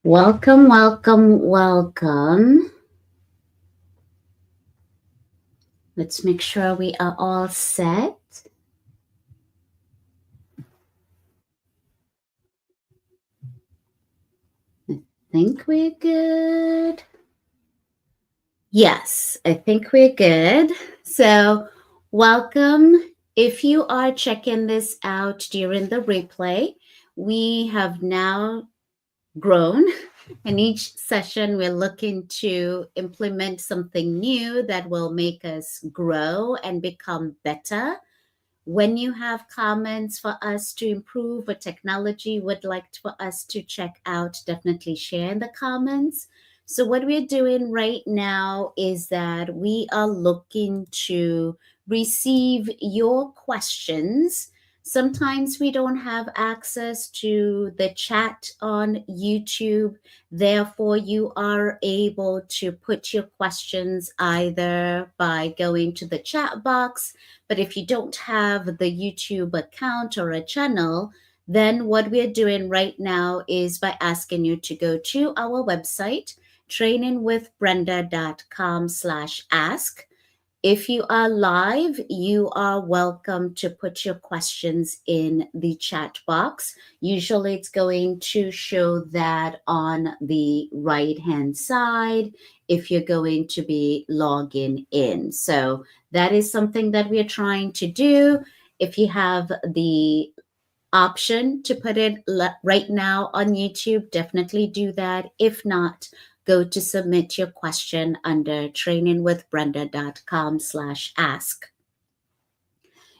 Welcome, welcome, welcome. Let's make sure we are all set. I think we're good. Yes, I think we're good. So, welcome. If you are checking this out during the replay, we have now grown. In each session, we're looking to implement something new that will make us grow and become better. When you have comments for us to improve or technology would like for us to check out, definitely share in the comments. So, what we're doing right now is that we are looking to receive your questions. Sometimes we don't have access to the chat on YouTube. Therefore, you are able to put your questions either by going to the chat box, but if you don't have the YouTube account or a channel, then what we're doing right now is by asking you to go to our website, trainingwithbrenda.com/ask. If you are live, you are welcome to put your questions in the chat box. Usually it's going to show that on the right-hand side if you're going to be logging in. So that is something that we're trying to do. If you have the option to put it right now on YouTube, definitely do that. If not, go to submit your question under trainingwithbrenda.com/ask.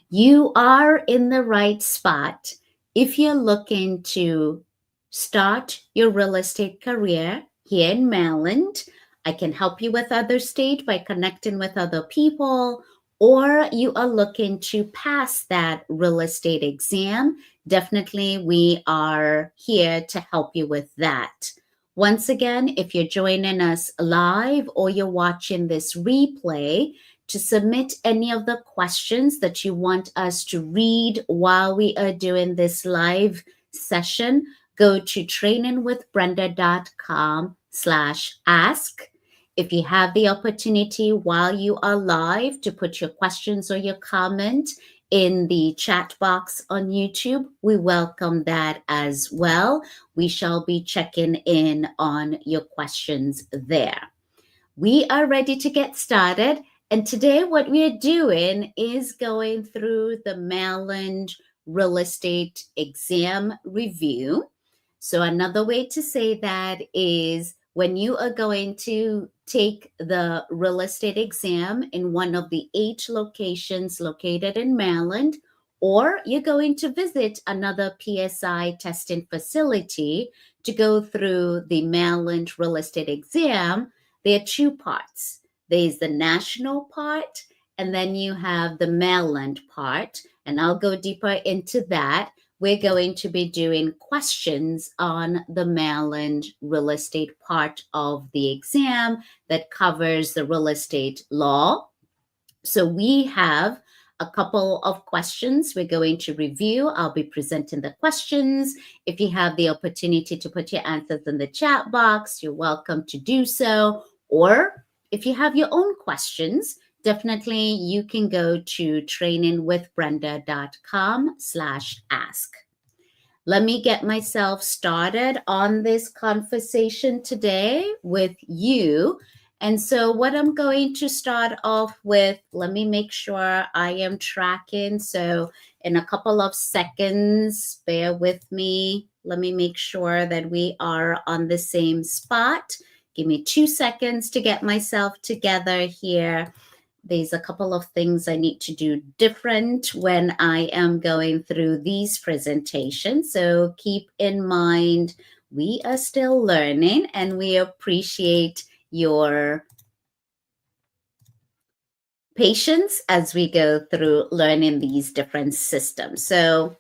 You are in the right spot if you're looking to start your real estate career here in Maryland. I can help you with other state by connecting with other people, or you are looking to pass that real estate exam. Definitely, we are here to help you with that. Once again, if you're joining us live or you're watching this replay, to submit any of the questions that you want us to read while we are doing this live session, go to trainingwithbrenda.com/ask. If you have the opportunity while you are live to put your questions or your comment in the chat box on YouTube, we welcome that as well. We shall be checking in on your questions there. We are ready to get started. And today, what we are doing is going through the Maryland Real Estate Exam Review. So, another way to say that is when you are going to take the real estate exam in one of the 8 locations located in Maryland, or you're going to visit another PSI testing facility to go through the Maryland real estate exam, there are 2 parts. There's the national part, and then you have the Maryland part. And I'll go deeper into that. We're going to be doing questions on the Maryland real estate part of the exam that covers the real estate law. So we have a couple of questions we're going to review. I'll be presenting the questions. If you have the opportunity to put your answers in the chat box, you're welcome to do so. Or if you have your own questions, definitely you can go to trainingwithbrenda.com/ask. Let me get myself started on this conversation today with you. And so, what I'm going to start off with, let me make sure I am tracking. So, in a couple of seconds, bear with me. Let me make sure that we are on the same spot. Give me 2 seconds to get myself together here. There's a couple of things I need to do different when I am going through these presentations. So keep in mind, we are still learning and we appreciate your patience as we go through learning these different systems. So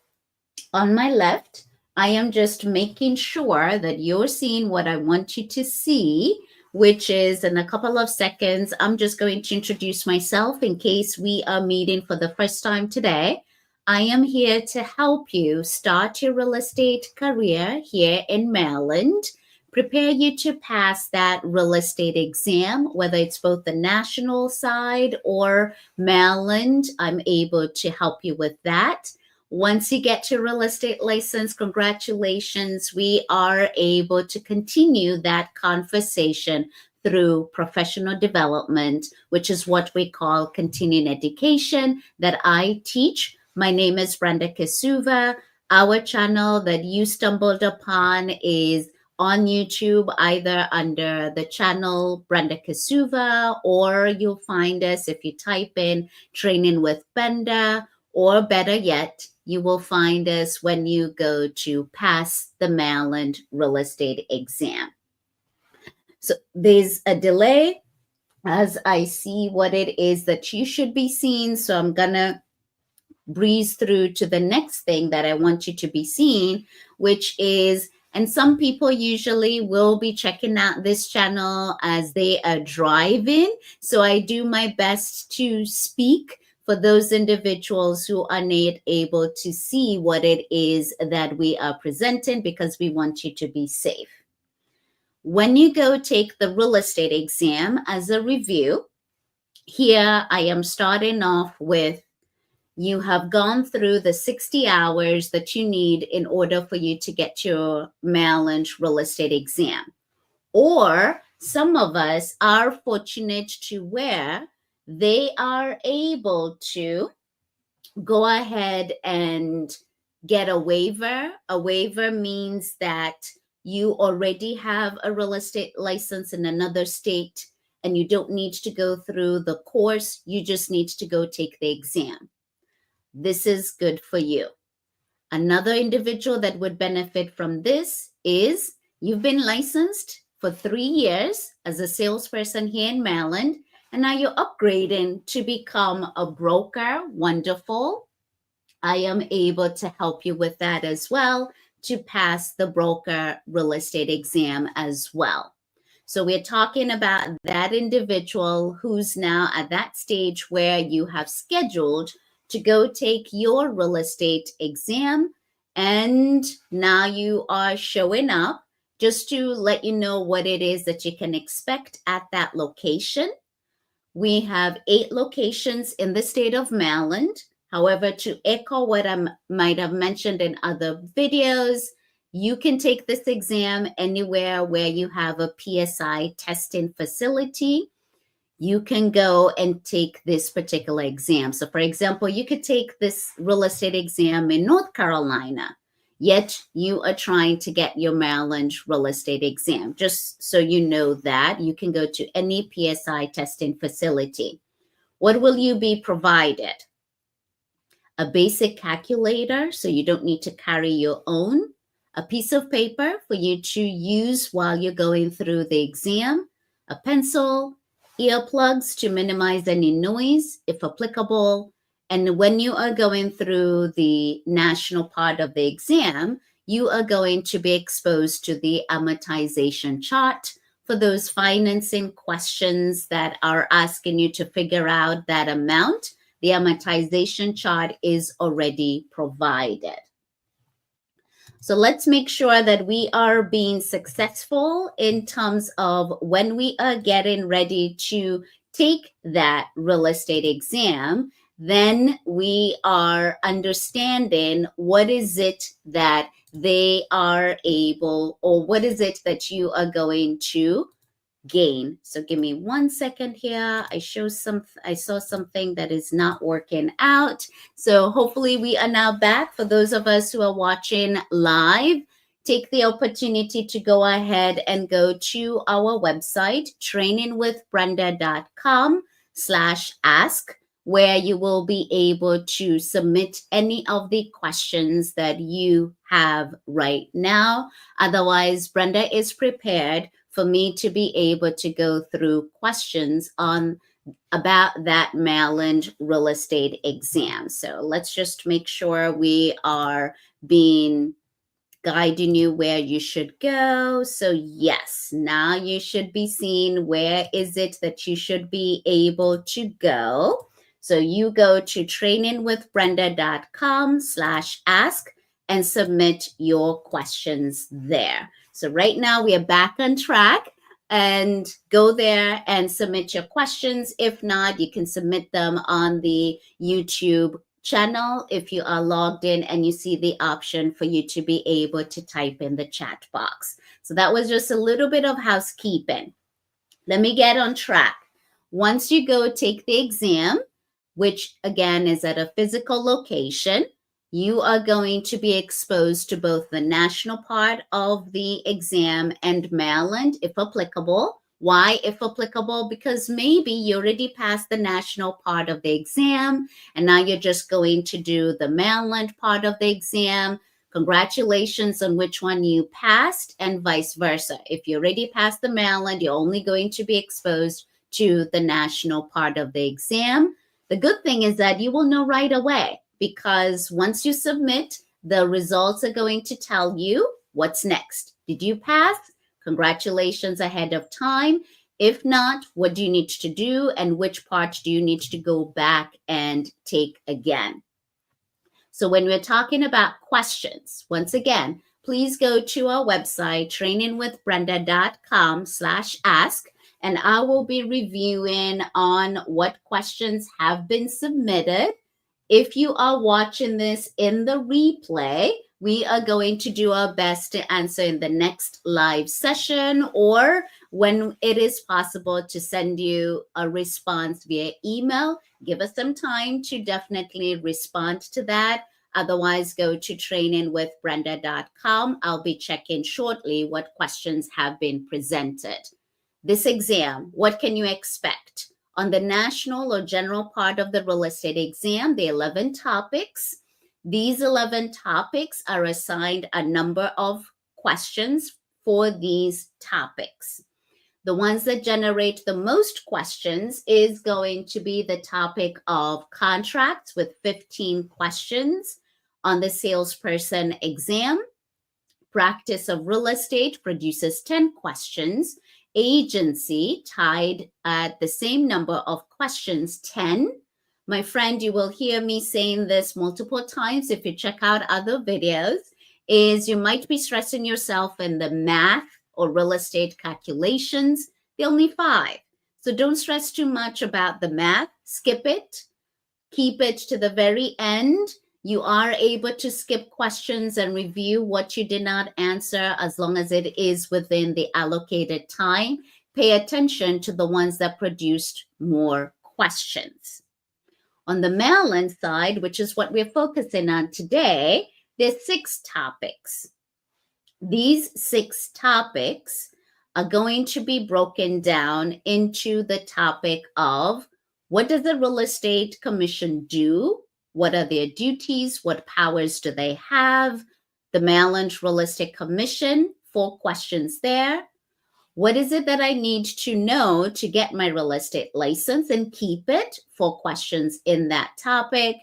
on my left, I am just making sure that you're seeing what I want you to see, which is in a couple of seconds, I'm just going to introduce myself in case we are meeting for the first time today. I am here to help you start your real estate career here in Maryland, prepare you to pass that real estate exam, whether it's both the national side or Maryland. I'm able to help you with that. Once you get your real estate license, congratulations. We are able to continue that conversation through professional development, which is what we call continuing education that I teach. My name is Brenda Kasuva. Our channel that you stumbled upon is on YouTube, either under the channel Brenda Kasuva, or you'll find us if you type in Training with Brenda, or better yet, you will find us when you go to pass the Maryland real estate exam. So there's a delay as I see what it is that you should be seeing. So I'm going to breeze through to the next thing that I want you to be seeing, which is, and some people usually will be checking out this channel as they are driving. So I do my best to speak for those individuals who are not able to see what it is that we are presenting, because we want you to be safe. When you go take the real estate exam as a review, here I am starting off with, you have gone through the 60 hours that you need in order for you to get your Maryland real estate exam. Or some of us are fortunate to where they are able to go ahead and get a waiver. A waiver means that you already have a real estate license in another state and you don't need to go through the course. You just need to go take the exam. This is good for you. Another individual that would benefit from this is you've been licensed for 3 years as a salesperson here in Maryland, and now you're upgrading to become a broker. Wonderful. I am able to help you with that as well, to pass the broker real estate exam as well. So we're talking about that individual who's now at that stage where you have scheduled to go take your real estate exam, and now you are showing up. Just to let you know what it is that you can expect at that location. We have 8 locations in the state of Maryland. However, to echo what I might have mentioned in other videos, you can take this exam anywhere where you have a PSI testing facility. You can go and take this particular exam. So for example, you could take this real estate exam in North Carolina, yet you are trying to get your Maryland real estate exam. Just so you know that, you can go to any PSI testing facility. What will you be provided? A basic calculator, so you don't need to carry your own. A piece of paper for you to use while you're going through the exam. A pencil, earplugs to minimize any noise if applicable. And when you are going through the national part of the exam, you are going to be exposed to the amortization chart for those financing questions that are asking you to figure out that amount. The amortization chart is already provided. So let's make sure that we are being successful in terms of when we are getting ready to take that real estate exam, then we are understanding what is it that they are able, or what is it that you are going to gain. So give me 1 second here. I saw something that is not working out. So hopefully we are now back. For those of us who are watching live, take the opportunity to go ahead and go to our website, trainingwithbrenda.com/ask, where you will be able to submit any of the questions that you have right now. Otherwise, Brenda is prepared for me to be able to go through questions about that Maryland real estate exam. So let's just make sure we are guiding you where you should go. So yes, now you should be seeing where is it that you should be able to go. So you go to trainingwithbrenda.com/ask and submit your questions there. So right now we are back on track, and go there and submit your questions. If not, you can submit them on the YouTube channel if you are logged in and you see the option for you to be able to type in the chat box. So that was just a little bit of housekeeping. Let me get on track. Once you go take the exam, which again is at a physical location, you are going to be exposed to both the national part of the exam and Maryland, if applicable. Why, if applicable? Because maybe you already passed the national part of the exam, and now you're just going to do the Maryland part of the exam. Congratulations on which one you passed, and vice versa. If you already passed the Maryland, you're only going to be exposed to the national part of the exam. The good thing is that you will know right away, because once you submit, the results are going to tell you what's next. Did you pass? Congratulations ahead of time. If not, what do you need to do, and which part do you need to go back and take again? So when we're talking about questions, once again, please go to our website, trainingwithbrenda.com/ask, and I will be reviewing on what questions have been submitted. If you are watching this in the replay, we are going to do our best to answer in the next live session, or when it is possible to send you a response via email. Give us some time to definitely respond to that. Otherwise, go to trainingwithbrenda.com. I'll be checking shortly what questions have been presented. This exam, what can you expect? On the national or general part of the real estate exam, the 11 topics. These 11 topics are assigned a number of questions for these topics. The ones that generate the most questions is going to be the topic of contracts with 15 questions. On the salesperson exam, practice of real estate produces 10 questions. Agency tied at the same number of questions, 10. My friend, you will hear me saying this multiple times if you check out other videos, is you might be stressing yourself in the math or real estate calculations. They're only 5. So don't stress too much about the math. Skip it. Keep it to the very end. You are able to skip questions and review what you did not answer as long as it is within the allocated time. Pay attention to the ones that produced more questions. On the Maryland side, which is what we're focusing on today, there's 6 topics. These 6 topics are going to be broken down into the topic of what does the real estate commission do? What are their duties? What powers do they have? The Maryland Real Estate Commission, 4 questions there. What is it that I need to know to get my real estate license and keep it? 4 questions in that topic.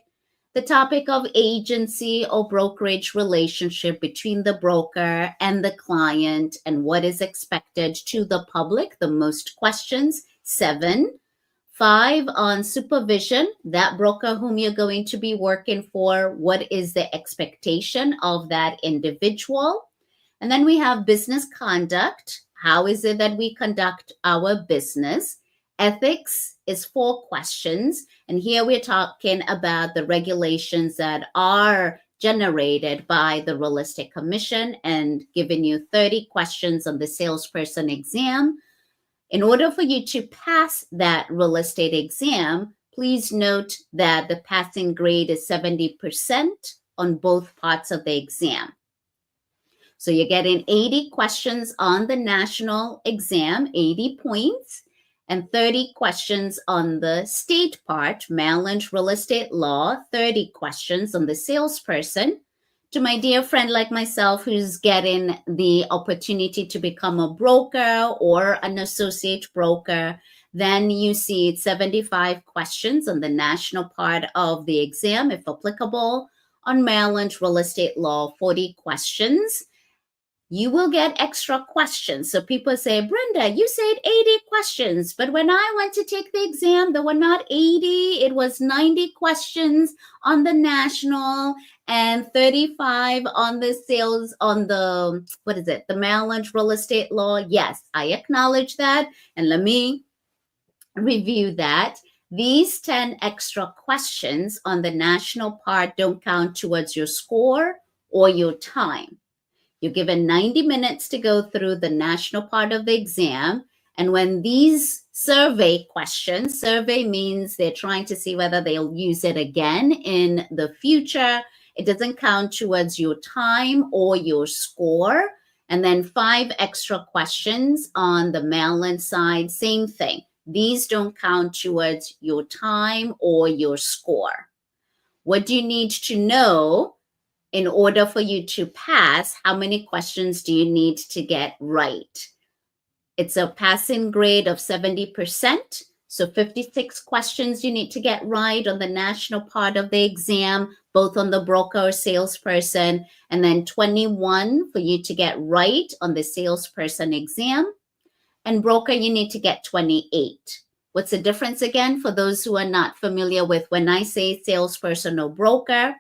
The topic of agency or brokerage relationship between the broker and the client and what is expected to the public, the most questions, 7. 5 on supervision, that broker whom you're going to be working for, what is the expectation of that individual? And then we have business conduct. How is it that we conduct our business? Ethics is 4 questions. And here we're talking about the regulations that are generated by the Real Estate Commission and giving you 30 questions on the salesperson exam. In order for you to pass that real estate exam, please note that the passing grade is 70% on both parts of the exam. So you're getting 80 questions on the national exam, 80 points, and 30 questions on the state part, Maryland real estate law, 30 questions on the salesperson. To my dear friend like myself who's getting the opportunity to become a broker or an associate broker, then you see 75 questions on the national part of the exam, if applicable. On Maryland real estate law, 40 questions. you will get extra questions. So people say, Brenda, you said 80 questions, but when I went to take the exam, there were not 80, it was 90 questions on the national and 35 on the sales, on the, what is it, the Maryland real estate law. Yes, I acknowledge that. And let me review that. These 10 extra questions on the national part don't count towards your score or your time. You're given 90 minutes to go through the national part of the exam. And when these survey questions, survey means they're trying to see whether they'll use it again in the future. It doesn't count towards your time or your score. And then 5 extra questions on the Maryland side, same thing. These don't count towards your time or your score. What do you need to know in order for you to pass? How many questions do you need to get right? It's a passing grade of 70%. So 56 questions you need to get right on the national part of the exam, both on the broker or salesperson, and then 21 for you to get right on the salesperson exam. And broker, you need to get 28. What's the difference again for those who are not familiar with when I say salesperson or broker?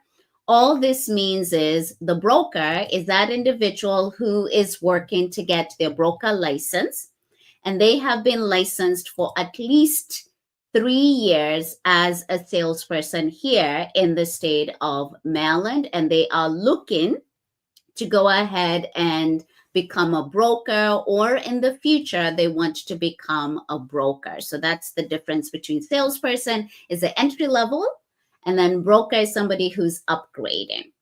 All this means is the broker is that individual who is working to get their broker license, and they have been licensed for at least 3 years as a salesperson here in the state of Maryland, and they are looking to go ahead and become a broker, or in the future they want to become a broker. So that's the difference between salesperson is the entry level, and then broker is somebody who's upgrading.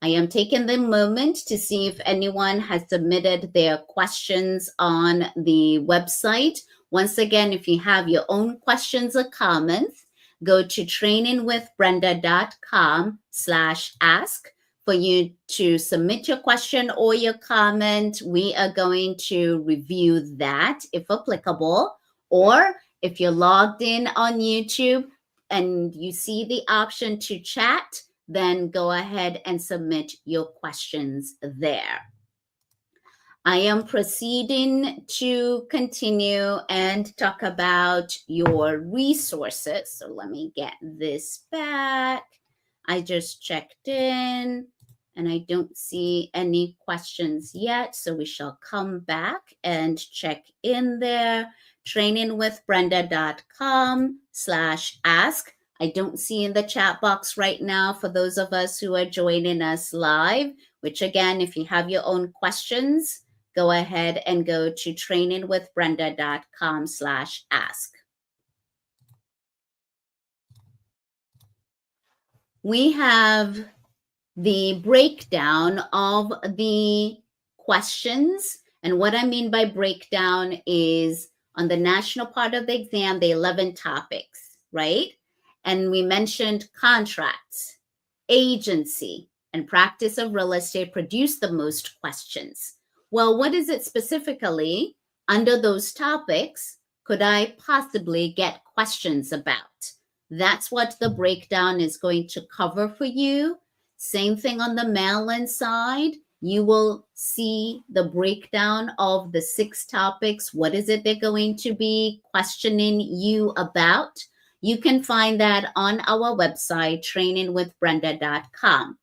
I am taking the moment to see if anyone has submitted their questions on the website. Once again, if you have your own questions or comments, go to trainingwithbrenda.com/ask for you to submit your question or your comment. We are going to review that if applicable. Or if you're logged in on YouTube and you see the option to chat, then go ahead and submit your questions there. I am proceeding to continue and talk about your resources. So let me get this back. I just checked in and I don't see any questions yet. So we shall come back and check in there. trainingwithbrenda.com/ask. I don't see in the chat box right now for those of us who are joining us live, which again, if you have your own questions, go ahead and go to trainingwithbrenda.com/ask. We have the breakdown of the questions. And what I mean by breakdown is on the national part of the exam, the 11 topics, right? And we mentioned contracts, agency, and practice of real estate produce the most questions. Well, what is it specifically under those topics could I possibly get questions about? That's what the breakdown is going to cover for you. Same thing on the Maryland side. You will see the breakdown of the 6 topics. What is it they're going to be questioning you about? You can find that on our website, trainingwithbrenda.com.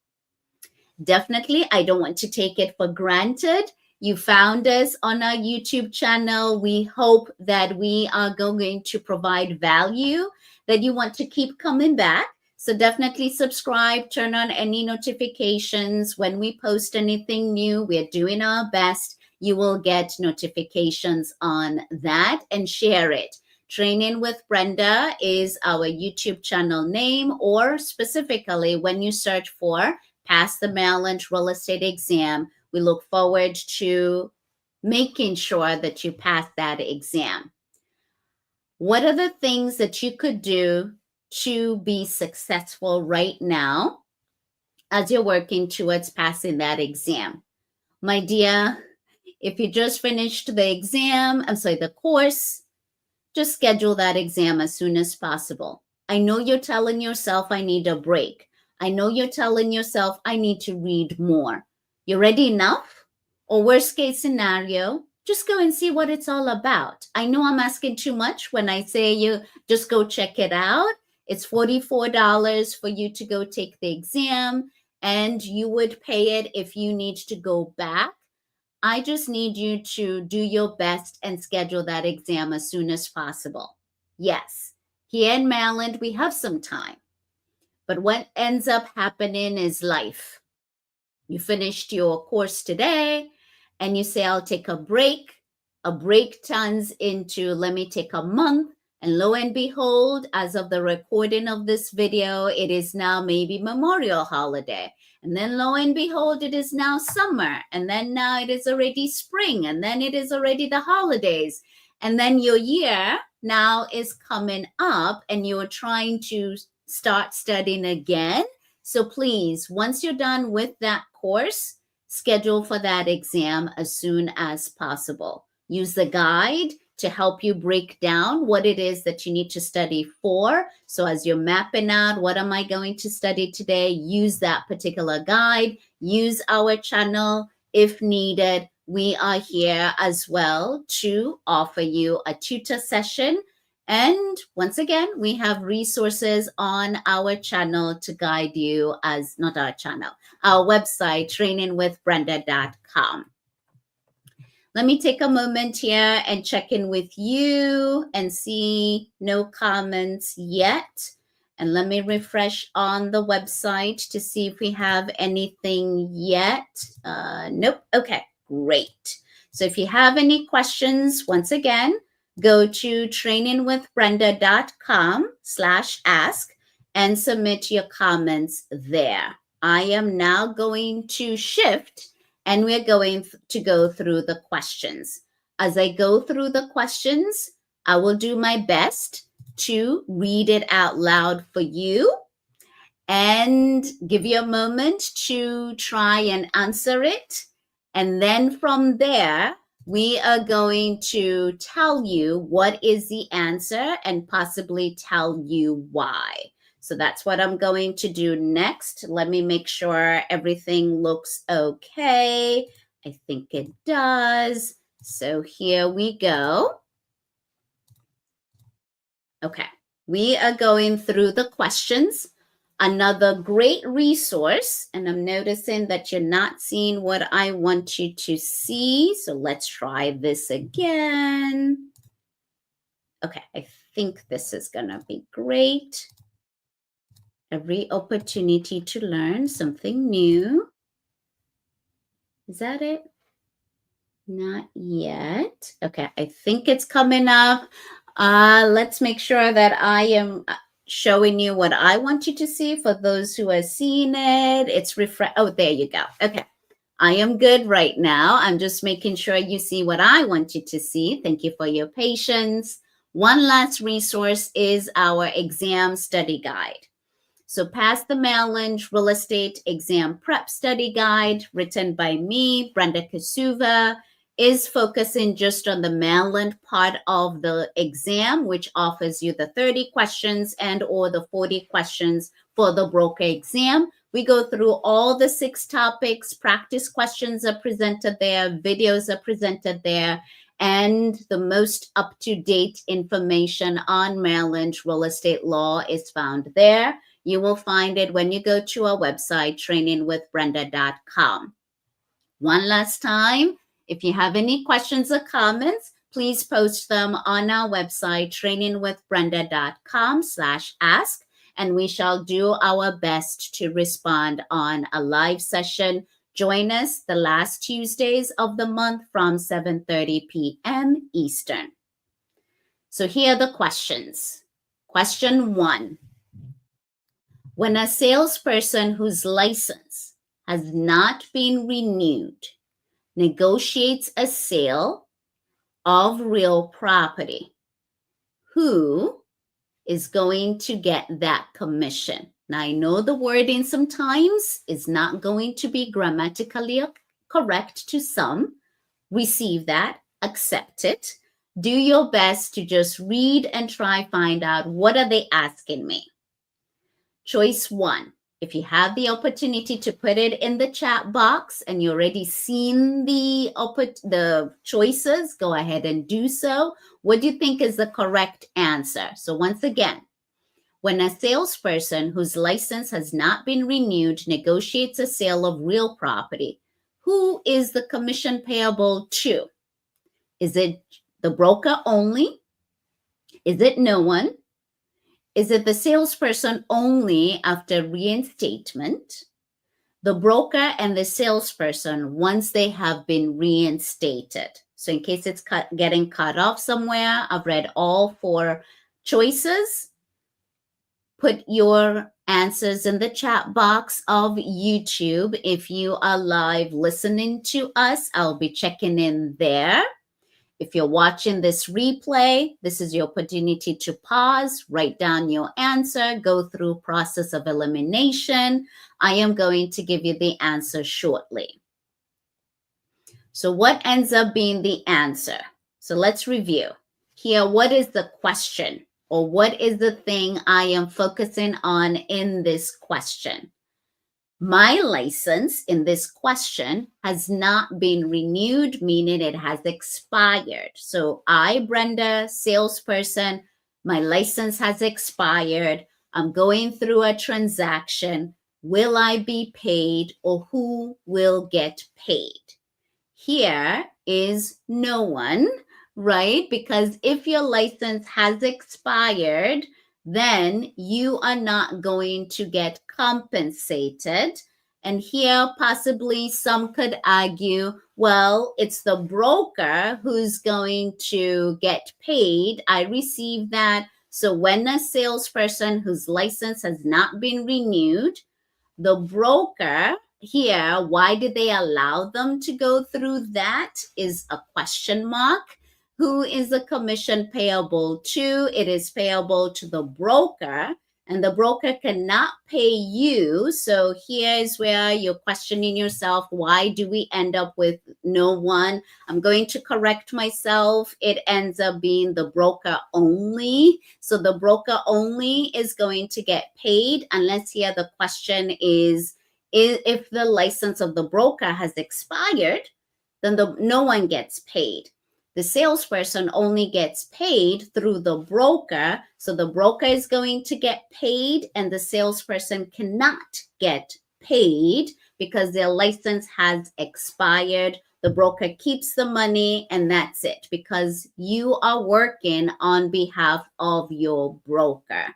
Definitely, I don't want to take it for granted. You found us on our YouTube channel. We hope that we are going to provide value, that you want to keep coming back. So definitely subscribe, turn on any notifications when we post anything new. We're doing our best. You will get notifications on that, and share it. Training with Brenda is our YouTube channel name, or specifically when you search for Pass the Maryland Real Estate Exam, we look forward to making sure that you pass that exam. What are the things that you could do to be successful right now as you're working towards passing that exam? My dear, if you just finished the exam, the course, just schedule that exam as soon as possible. I know you're telling yourself, I need a break. I know you're telling yourself, I need to read more. You ready enough? Or worst case scenario, just go and see what it's all about. I know I'm asking too much when I say you just go check it out. It's $44 for you to go take the exam, and you would pay it if you need to go back. I just need you to do your best and schedule that exam as soon as possible. Yes, here in Maryland, we have some time. But what ends up happening is life. You finished your course today and you say, I'll take a break. A break turns into, let me take a month. And lo and behold, as of the recording of this video, it is now maybe Memorial holiday. And then lo and behold, it is now summer. And then now it is already spring. And then it is already the holidays. And then your year now is coming up and you're trying to start studying again. So please, once you're done with that course, schedule for that exam as soon as possible. Use the guide to help you break down what it is that you need to study for. So as you're mapping out, what am I going to study today? Use that particular guide. Use our channel if needed. We are here as well to offer you a tutor session. And once again, we have resources on our channel to guide you as, not our channel, our website, trainingwithbrenda.com. Let me take a moment here and check in with you and see no comments yet. And let me refresh on the website to see if we have anything yet. Nope. Okay, great. So if you have any questions, once again, go to trainingwithbrenda.com/ask and submit your comments there. I am now going to shift and we're going to go through the questions. As I go through the questions, I will do my best to read it out loud for you and give you a moment to try and answer it. And then from there, we are going to tell you what is the answer and possibly tell you why. So that's what I'm going to do next. Let me make sure everything looks okay. I think it does. So here we go. Okay, we are going through the questions. Another great resource, and I'm noticing that you're not seeing what I want you to see. So let's try this again. Okay, I think this is gonna be great. Every opportunity to learn something new. Is that it? Not yet. Okay, I think it's coming up. Let's make sure that I am showing you what I want you to see. For those who are seeing it, it's oh, there you go. Okay, I am good right now. I'm just making sure you see what I want you to see. Thank you for your patience. One last resource is our exam study guide. So Pass the Maryland Real Estate Exam Prep Study Guide, written by me, Brenda Kasuva, is focusing just on the Maryland part of the exam, which offers you the 30 questions and or the 40 questions for the broker exam. We go through all the 6 topics. Practice questions are presented there. Videos are presented there. And the most up-to-date information on Maryland real estate law is found there. You will find it when you go to our website, trainingwithbrenda.com. One last time, if you have any questions or comments, please post them on our website, trainingwithbrenda.com/ask, and we shall do our best to respond on a live session. Join us the last Tuesdays of the month from 7:30 p.m. Eastern. So here are the questions. Question 1. When a salesperson whose license has not been renewed negotiates a sale of real property, who is going to get that commission? Now, I know the wording sometimes is not going to be grammatically correct to some. Receive that, accept it. Do your best to just read and try find out, what are they asking me? Choice 1. If you have the opportunity to put it in the chat box and you already seen the choices, go ahead and do so. What do you think is the correct answer? So once again, when a salesperson whose license has not been renewed negotiates a sale of real property, who is the commission payable to? Is it the broker only? Is it no one? Is it the salesperson only after reinstatement? The broker and the salesperson once they have been reinstated. So in case it's getting cut off somewhere, I've read all 4 choices. Put your answers in the chat box of YouTube. If you are live listening to us, I'll be checking in there. If you're watching this replay, this is your opportunity to pause, write down your answer, go through process of elimination. I am going to give you the answer shortly. So what ends up being the answer? So let's review. Here, what is the question? Or what is the thing I am focusing on in this question? My license in this question has not been renewed, meaning it has expired. So I, Brenda, salesperson, my license has expired. I'm going through a transaction. Will I be paid or who will get paid? Here is no one, right? Because if your license has expired, then you are not going to get compensated. And here, possibly some could argue, well, it's the broker who's going to get paid. I received that. So when a salesperson whose license has not been renewed, the broker here, why did they allow them to go through that is a question mark. Who is the commission payable to? It is payable to the broker, and the broker cannot pay you. So here is where you're questioning yourself. Why do we end up with no one? I'm going to correct myself. It ends up being the broker only. So the broker only is going to get paid unless here the question is if the license of the broker has expired, then no one gets paid. The salesperson only gets paid through the broker. So the broker is going to get paid and the salesperson cannot get paid because their license has expired. The broker keeps the money and that's it because you are working on behalf of your broker.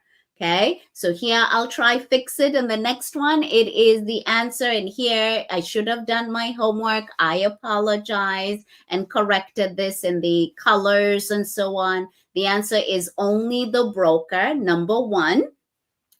Okay, so here I'll try fix it. And the next one, it is the answer. And here I should have done my homework. I apologize and corrected this in the colors and so on. The answer is only the broker, number 1,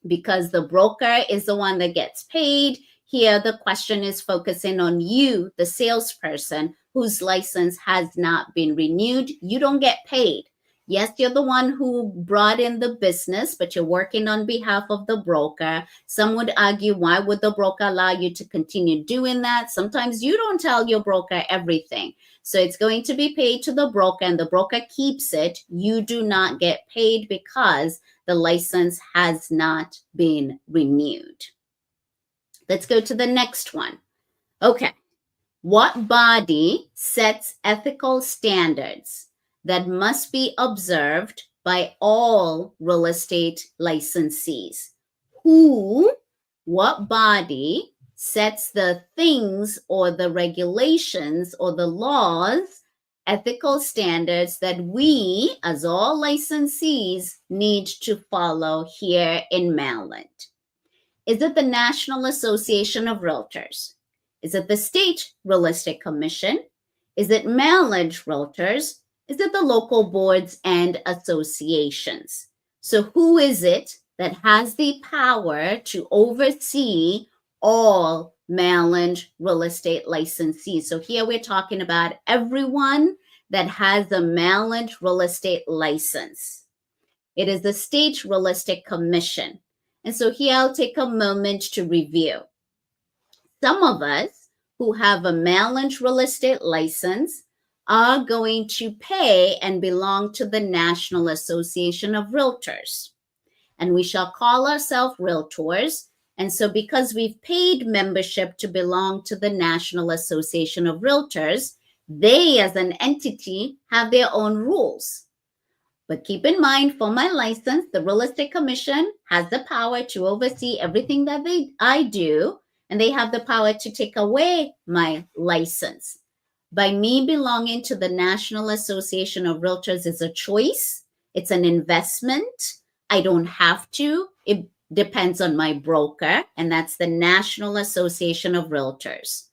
because the broker is the one that gets paid. Here, the question is focusing on you, the salesperson whose license has not been renewed. You don't get paid. Yes, you're the one who brought in the business, but you're working on behalf of the broker. Some would argue, why would the broker allow you to continue doing that? Sometimes you don't tell your broker everything. So it's going to be paid to the broker and the broker keeps it. You do not get paid because the license has not been renewed. Let's go to the next one. Okay. What body sets ethical standards that must be observed by all real estate licensees? What body sets the things or the regulations or the laws, ethical standards that we as all licensees need to follow here in Maryland? Is it the National Association of Realtors? Is it the State Real Estate Commission? Is it Maryland Realtors? Is it the local boards and associations? So who is it that has the power to oversee all Maryland real estate licensees? So here we're talking about everyone that has a Maryland real estate license. It is the State Real Estate Commission. And so here I'll take a moment to review. Some of us who have a Maryland real estate license are going to pay and belong to the National Association of Realtors. And we shall call ourselves realtors. And so because we've paid membership to belong to the National Association of Realtors, they as an entity have their own rules. But keep in mind, for my license, the Real Estate Commission has the power to oversee everything that I do, and they have the power to take away my license. By me belonging to the National Association of Realtors is a choice. It's an investment. I don't have to. It depends on my broker, and that's the National Association of Realtors.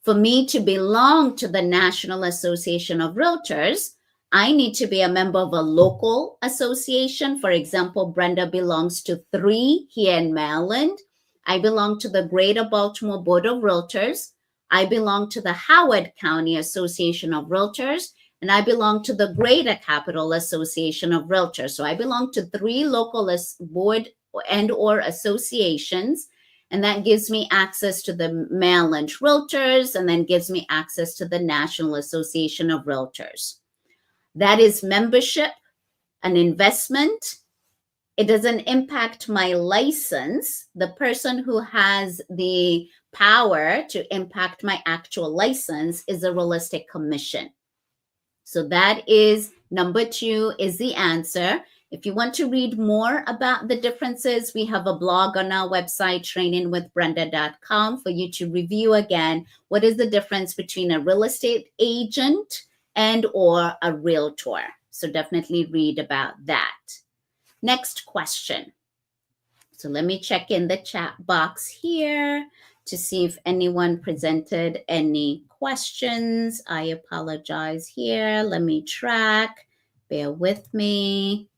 For me to belong to the National Association of Realtors, I need to be a member of a local association. For example, Brenda belongs to 3 here in Maryland. I belong to the Greater Baltimore Board of Realtors. I belong to the Howard County Association of Realtors, and I belong to the Greater Capital Association of Realtors. So I belong to 3 local board and or associations, and that gives me access to the Maryland Realtors, and then gives me access to the National Association of Realtors. That is membership, an investment. It doesn't impact my license. The person who has the power to impact my actual license is the Real Estate Commission. So that is number 2 is the answer. If you want to read more about the differences, we have a blog on our website, trainingwithbrenda.com, for you to review again what is the difference between a real estate agent and or a realtor. So definitely read about that. Next question. So let me check in the chat box here to see if anyone presented any questions. I apologize here. Let me track. Bear with me.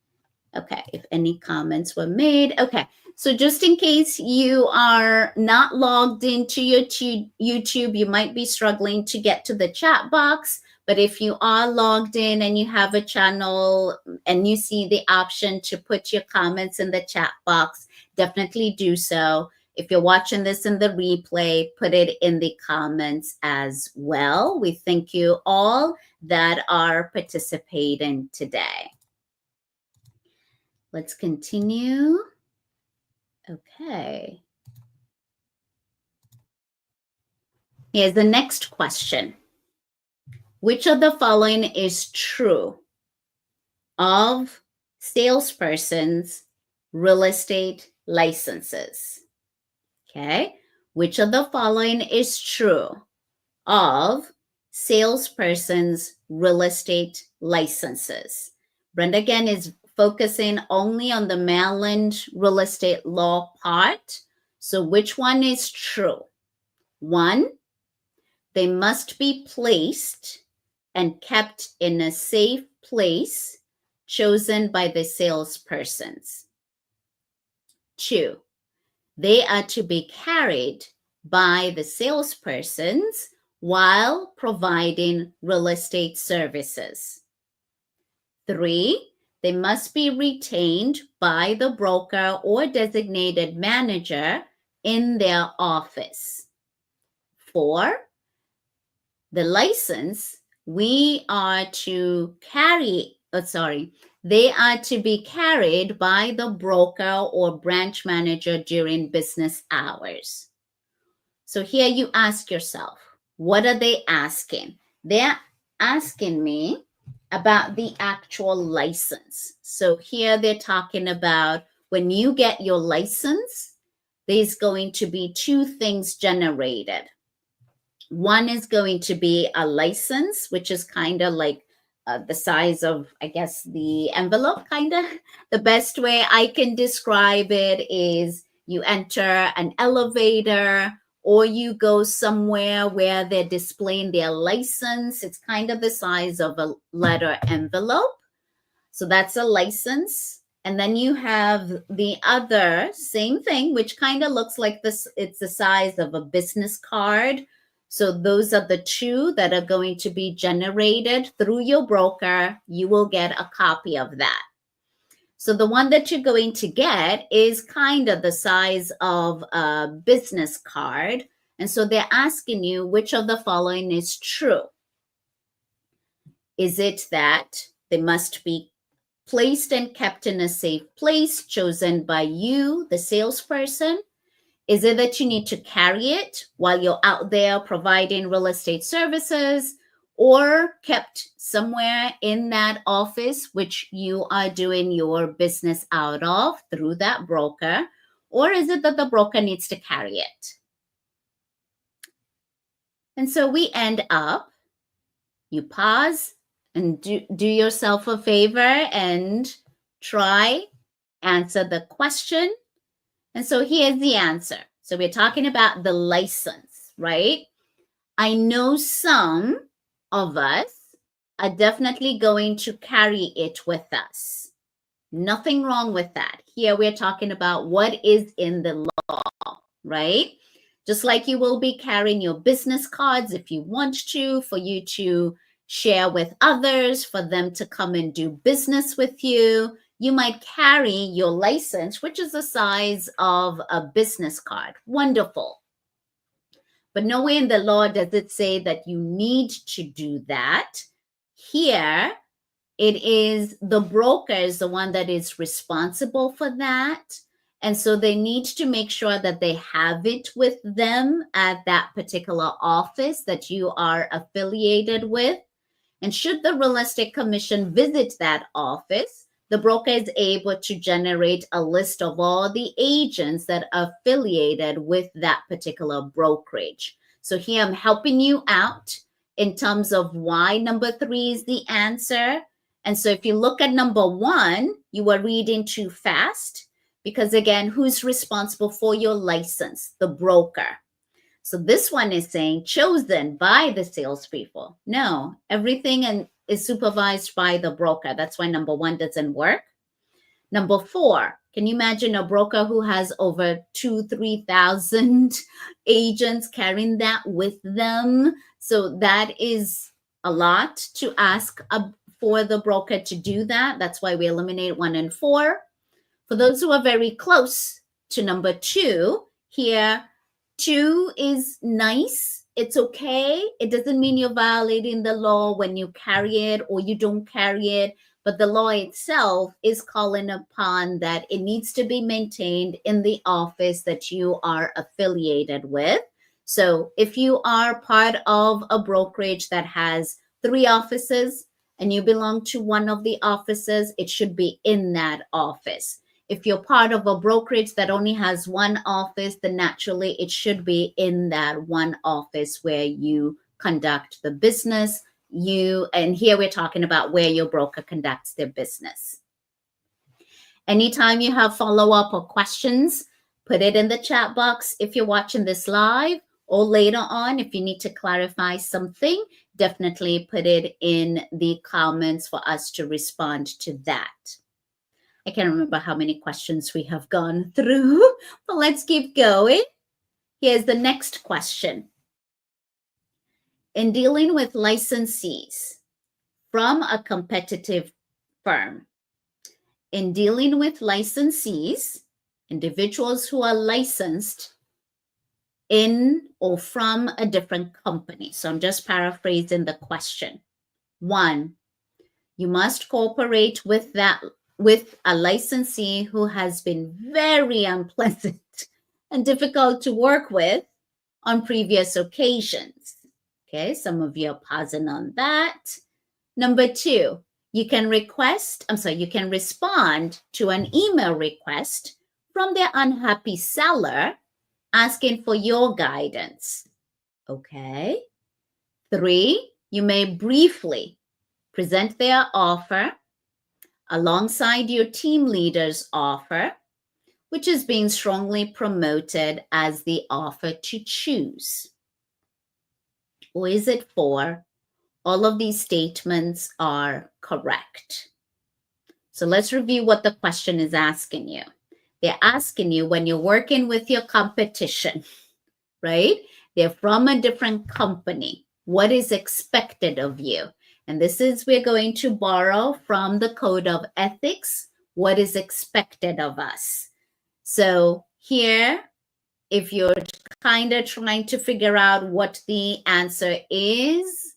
Okay, if any comments were made. Okay, so just in case you are not logged into your YouTube, you might be struggling to get to the chat box. But if you are logged in and you have a channel and you see the option to put your comments in the chat box, definitely do so. If you're watching this in the replay, put it in the comments as well. We thank you all that are participating today. Let's continue. Okay. Here's the next question. Which of the following is true of salespersons' real estate licenses? Okay. Which of the following is true of salespersons' real estate licenses? Brenda again is focusing only on the Maryland real estate law part. So which one is true? 1, they must be placed and kept in a safe place chosen by the salespersons. 2, they are to be carried by the salespersons while providing real estate services. 3, they must be retained by the broker or designated manager in their office. 4, the license they are to be carried by the broker or branch manager during business hours. So here you ask yourself, what are they asking? They're asking me about the actual license. So here they're talking about when you get your license, there's going to be 2 things generated. One is going to be a license, which is kind of like the size of, I guess, the envelope, kind of. The best way I can describe it is you enter an elevator or you go somewhere where they're displaying their license. It's kind of the size of a letter envelope. So that's a license. And then you have the other same thing, which kind of looks like this. It's the size of a business card. So those are the 2 that are going to be generated through your broker. You will get a copy of that. So the one that you're going to get is kind of the size of a business card. And so they're asking you which of the following is true. Is it that they must be placed and kept in a safe place chosen by you, the salesperson? Is it that you need to carry it while you're out there providing real estate services, or kept somewhere in that office which you are doing your business out of through that broker? Or is it that the broker needs to carry it? And so we end up, you pause and do yourself a favor and try answer the question. And so here's the answer. So we're talking about the license, right? I know some of us are definitely going to carry it with us. Nothing wrong with that. Here we're talking about what is in the law, right? Just like you will be carrying your business cards if you want to, for you to share with others, for them to come and do business with you. You might carry your license, which is the size of a business card. Wonderful. But nowhere in the law does it say that you need to do that. Here, it is the broker is the one that is responsible for that. And so they need to make sure that they have it with them at that particular office that you are affiliated with. And should the real estate commission visit that office, the broker is able to generate a list of all the agents that are affiliated with that particular brokerage. So here I'm helping you out in terms of why number 3 is the answer. And so if you look at number 1, you are reading too fast, because again, who's responsible for your license? The broker. So this one is saying chosen by the salespeople. No, everything is supervised by the broker. That's why number 1 doesn't work. Number 4, can you imagine a broker who has over 2,000-3,000 agents carrying that with them? So that is a lot to ask for the broker to do that. That's why we eliminate 1 and 4. For those who are very close to number 2, here, 2 is nice. It's okay. It doesn't mean you're violating the law when you carry it or you don't carry it. But the law itself is calling upon that it needs to be maintained in the office that you are affiliated with. So if you are part of a brokerage that has 3 offices and you belong to one of the offices, it should be in that office. If you're part of a brokerage that only has 1 office, then naturally it should be in that 1 office where you conduct the business. And here we're talking about where your broker conducts their business. Anytime you have follow-up or questions, put it in the chat box if you're watching this live, or later on, if you need to clarify something, definitely put it in the comments for us to respond to that. I can't remember how many questions we have gone through, but let's keep going. Here's the next question. In dealing with licensees from a competitive firm, individuals who are licensed in or from a different company. So I'm just paraphrasing the question. 1, you must cooperate with a licensee who has been very unpleasant and difficult to work with on previous occasions. Okay, some of you are pausing on that. Number 2, you can respond to an email request from their unhappy seller asking for your guidance. Okay. 3, you may briefly present their offer alongside your team leader's offer, which is being strongly promoted as the offer to choose. Or is it 4? All of these statements are correct. So let's review what the question is asking you. They're asking you, when you're working with your competition, right? They're from a different company. What is expected of you? And this is, we're going to borrow from the Code of Ethics, what is expected of us. So here, if you're kind of trying to figure out what the answer is,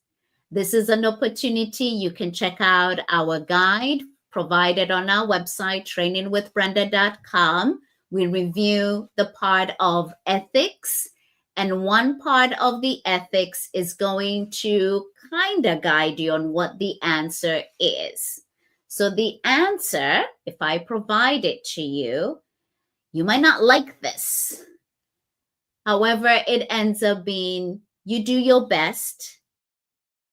this is an opportunity. You can check out our guide provided on our website, trainingwithbrenda.com. We review the part of ethics, and one part of the ethics is going to kind of guide you on what the answer is. So the answer, if I provide it to you, you might not like this. However, it ends up being you do your best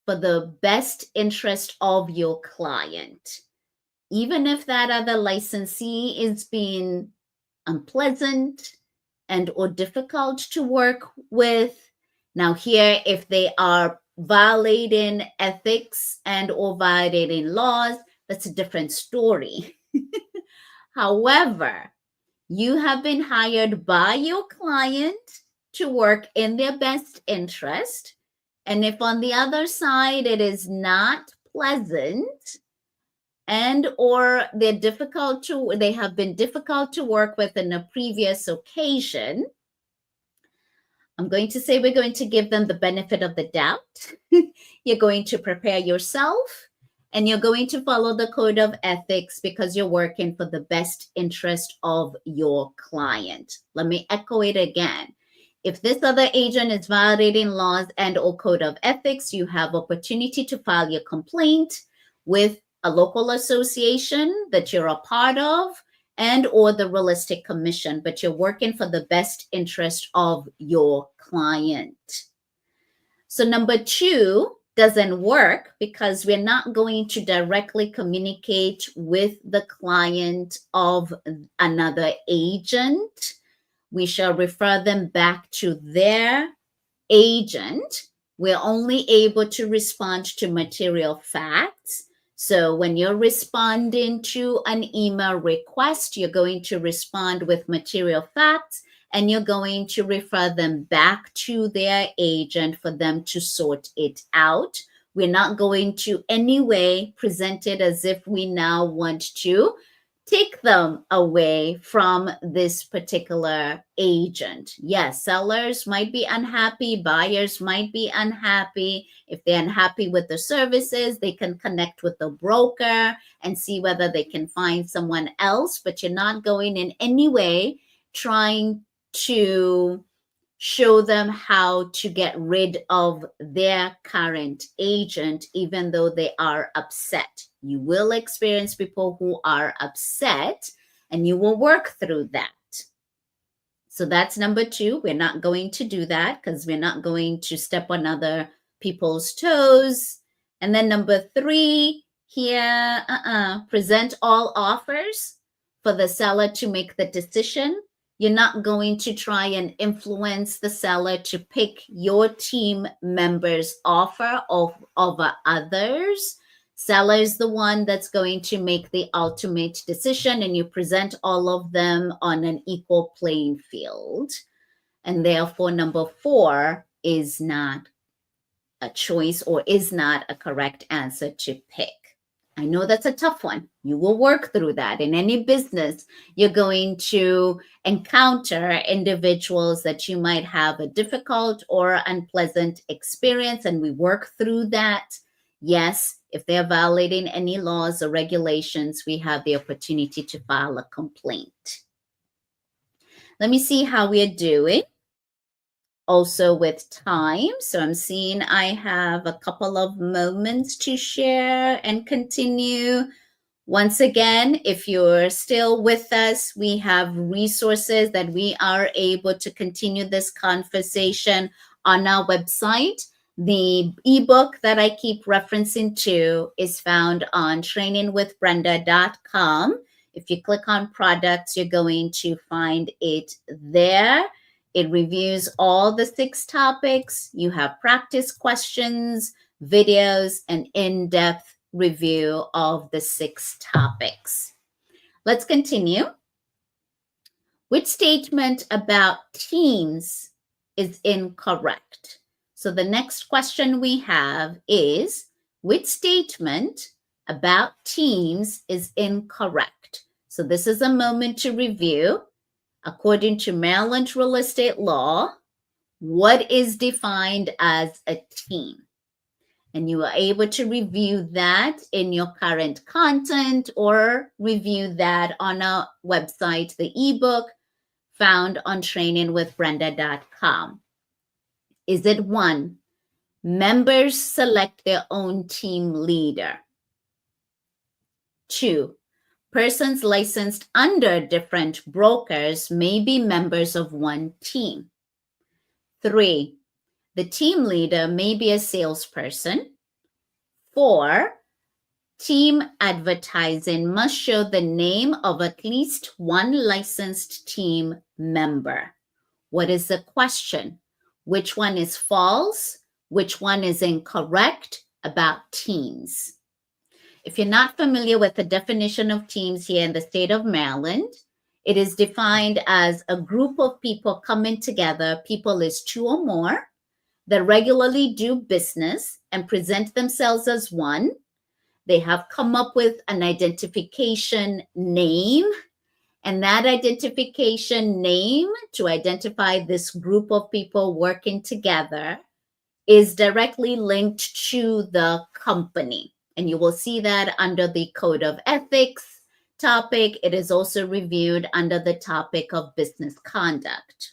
for the best interest of your client. Even if that other licensee is being unpleasant and or difficult to work with. Now here, if they are violating ethics and or violating laws, that's a different story. However, you have been hired by your client to work in their best interest. And if on the other side it is not pleasant and or they have been difficult to work with in a previous occasion, I'm going to say we're going to give them the benefit of the doubt. You're going to prepare yourself and you're going to follow the code of ethics because you're working for the best interest of your client. Let me echo it again. If this other agent is violating laws and or code of ethics, you have opportunity to file your complaint with a local association that you're a part of and or the real estate commission, but you're working for the best interest of your client. So number 2 doesn't work because we're not going to directly communicate with the client of another agent. We shall refer them back to their agent. We're only able to respond to material facts. So when you're responding to an email request, you're going to respond with material facts and you're going to refer them back to their agent for them to sort it out. We're not going to anyway present it as if we now want to take them away from this particular agent. Yes, sellers might be unhappy, buyers might be unhappy. If they're unhappy with the services, they can connect with the broker and see whether they can find someone else, but you're not going in any way trying to show them how to get rid of their current agent, even though they are upset. You will experience people who are upset and you will work through that. So that's number 2. We're not going to do that because we're not going to step on other people's toes. And then number 3 here, present all offers for the seller to make the decision. You're not going to try and influence the seller to pick your team members' offer over others. Seller is the one that's going to make the ultimate decision, and you present all of them on an equal playing field. And therefore, number 4 is not a choice or is not a correct answer to pick. I know that's a tough one. You will work through that. In any business, you're going to encounter individuals that you might have a difficult or unpleasant experience, and we work through that. Yes, if they're violating any laws or regulations, we have the opportunity to file a complaint. Let me see how we're doing. Also with time. So I'm seeing I have a couple of moments to share and continue. Once again, if you're still with us, we have resources that we are able to continue this conversation on our website. The ebook that I keep referencing to is found on trainingwithbrenda.com. If you click on products, you're going to find it there. It reviews all the 6 topics. You have practice questions, videos, and in-depth review of the 6 topics. Let's continue. Which statement about teams is incorrect? So the next question we have is, which statement about teams is incorrect? So this is a moment to review. According to Maryland real estate law, what is defined as a team? And you are able to review that in your current content or review that on our website, the ebook, found on trainingwithbrenda.com? Is it 1, members select their own team leader? 2, persons licensed under different brokers may be members of one team. 3, the team leader may be a salesperson. 4, team advertising must show the name of at least one licensed team member. What is the question? Which one is false? Which one is incorrect about teams? If you're not familiar with the definition of teams here in the state of Maryland, it is defined as a group of people coming together. People is 2 or more that regularly do business and present themselves as one. They have come up with an identification name, and that identification name to identify this group of people working together is directly linked to the company. And you will see that under the Code of Ethics topic. It is also reviewed under the topic of business conduct.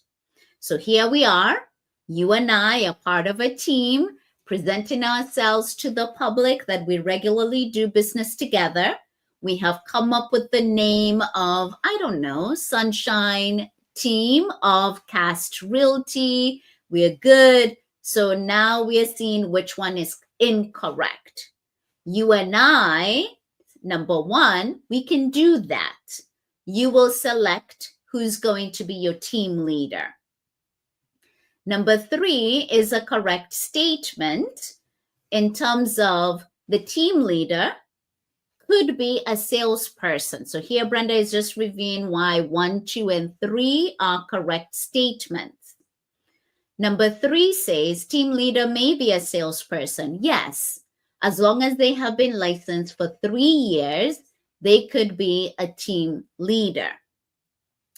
So here we are. You and I are part of a team presenting ourselves to the public that we regularly do business together. We have come up with the name of, I don't know, Sunshine Team of Cast Realty. We're good. So now we are seeing which one is incorrect. You and I, number 1, we can do that. You will select who's going to be your team leader. Number 3 is a correct statement in terms of the team leader could be a salesperson. So here Brenda is just reviewing why 1, 2, and 3 are correct statements. Number 3 says team leader may be a salesperson. Yes, as long as they have been licensed for 3 years, they could be a team leader.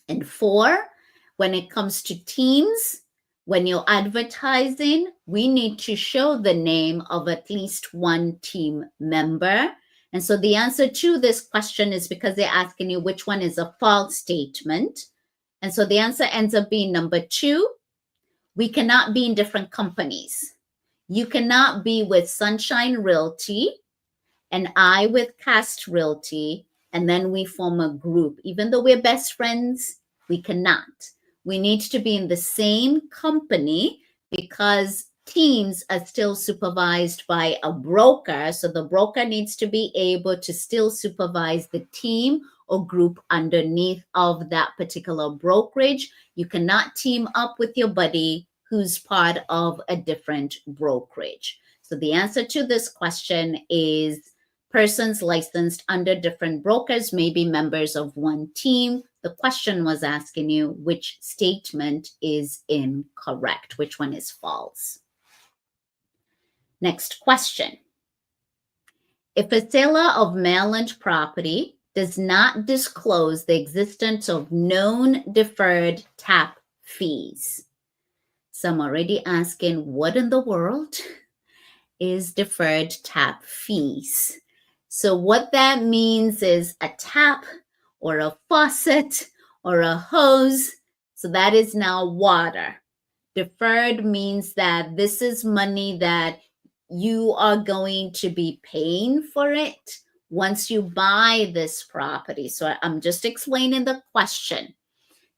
And 4, when it comes to teams, when you're advertising, we need to show the name of at least one team member. And so the answer to this question is because they're asking you which one is a false statement. And so the answer ends up being number 2. We cannot be in different companies. You cannot be with Sunshine Realty and I with Cast Realty, and then we form a group. Even though we're best friends, we cannot. We need to be in the same company because teams are still supervised by a broker. So the broker needs to be able to still supervise the team or group underneath of that particular brokerage. You cannot team up with your buddy who's part of a different brokerage. So the answer to this question is persons licensed under different brokers may be members of one team. The question was asking you which statement is incorrect, which one is false. Next question. If a seller of Maryland property does not disclose the existence of known deferred tap fees, so I'm already asking what in the world is deferred tap fees? So what that means is a tap or a faucet or a hose. So that is now water. Deferred means that this is money that you are going to be paying for it once you buy this property. So I'm just explaining the question.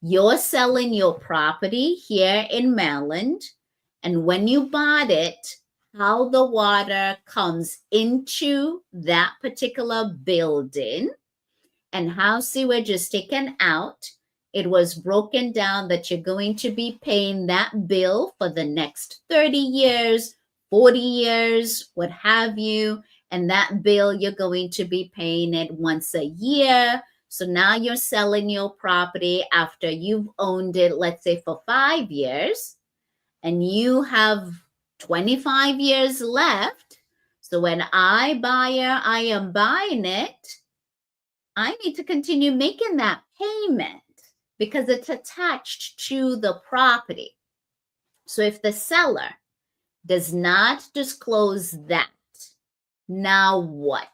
You're selling your property here in Maryland, and when you bought it, how the water comes into that particular building and how sewage is taken out. It was broken down that you're going to be paying that bill for the next 30 years, 40 years, what have you. And that bill, you're going to be paying it once a year. So now you're selling your property after you've owned it, let's say for 5 years, and you have 25 years left. So when I am buying it, I need to continue making that payment because it's attached to the property. So if the seller does not disclose that, now what,